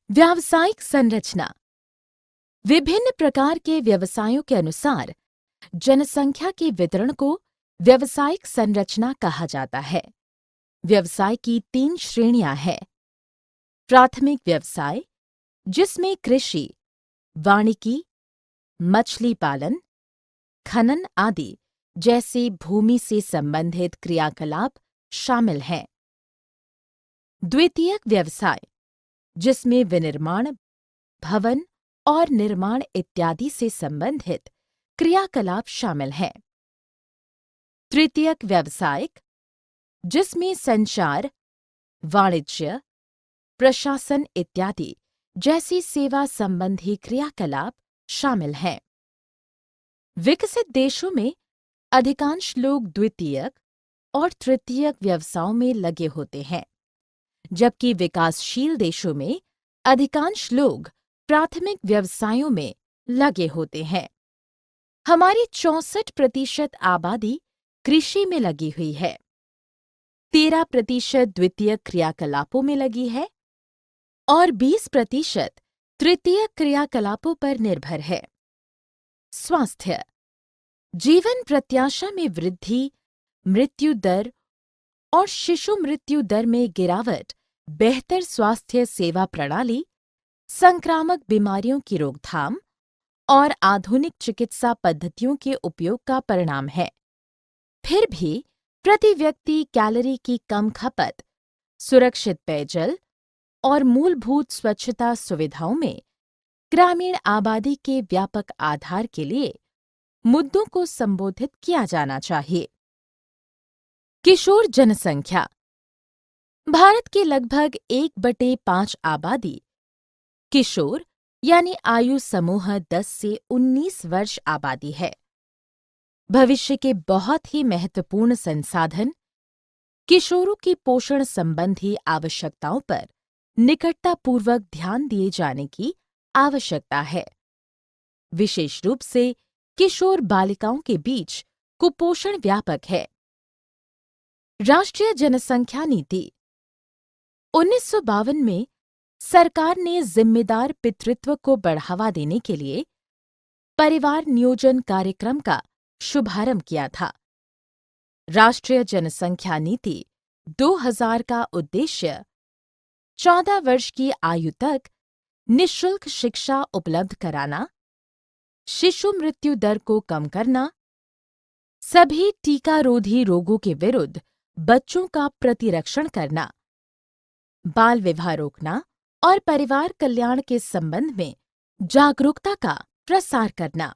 व्यावसायिक संरचना। विभिन्न प्रकार के व्यवसायों के अनुसार जनसंख्या के वितरण को व्यावसायिक संरचना कहा जाता है। व्यवसाय की 3 श्रेणियां हैं। प्राथमिक व्यवसाय, जिसमें कृषि, वानिकी, मछली पालन, खनन आदि जैसे भूमि से संबंधित क्रियाकलाप शामिल हैं। द्वितीयक व्यवसाय, जिसमें विनिर्माण, भवन और निर्माण इत्यादि से संबंधित क्रियाकलाप शामिल हैं। तृतीयक व्यवसायिक, जिसमें संचार, वाणिज्य, प्रशासन इत्यादि जैसी सेवा संबंधी क्रियाकलाप शामिल हैं। विकसित देशों में अधिकांश लोग द्वितीयक और तृतीयक व्यवसायों में लगे होते हैं, जबकि विकासशील देशों में अधिकांश लोग प्राथमिक व्यवसायों में लगे होते हैं। हमारी 64% आबादी कृषि में लगी हुई है, 13% द्वितीयक क्रियाकलापों में लगी है और 20% तृतीयक क्रियाकलापों पर निर्भर है। स्वास्थ्य, जीवन प्रत्याशा में वृद्धि, मृत्यु दर और शिशु मृत्यु दर में गिरावट बेहतर स्वास्थ्य सेवा प्रणाली, संक्रामक बीमारियों की रोकथाम और आधुनिक चिकित्सा पद्धतियों के उपयोग का परिणाम है। फिर भी प्रति व्यक्ति कैलोरी की कम खपत, सुरक्षित पेयजल और मूलभूत स्वच्छता सुविधाओं में ग्रामीण आबादी के व्यापक आधार के लिए मुद्दों को संबोधित किया जाना चाहिए। किशोर जनसंख्या। भारत की लगभग 1/5 आबादी किशोर यानी आयु समूह 10 से 19 वर्ष आबादी है। भविष्य के बहुत ही महत्वपूर्ण संसाधन किशोरों की पोषण संबंधी आवश्यकताओं पर निकटतापूर्वक ध्यान दिए जाने की आवश्यकता है। विशेष रूप से किशोर बालिकाओं के बीच कुपोषण व्यापक है। राष्ट्रीय जनसंख्या नीति 1952 में सरकार ने जिम्मेदार पितृत्व को बढ़ावा देने के लिए परिवार नियोजन कार्यक्रम का शुभारंभ किया था। राष्ट्रीय जनसंख्या नीति 2000 का उद्देश्य 14 वर्ष की आयु तक निःशुल्क शिक्षा उपलब्ध कराना, शिशु मृत्यु दर को कम करना, सभी टीकारोधी रोगों के विरुद्ध बच्चों का प्रतिरक्षण करना, बाल विवाह रोकना और परिवार कल्याण के संबंध में जागरूकता का प्रसार करना।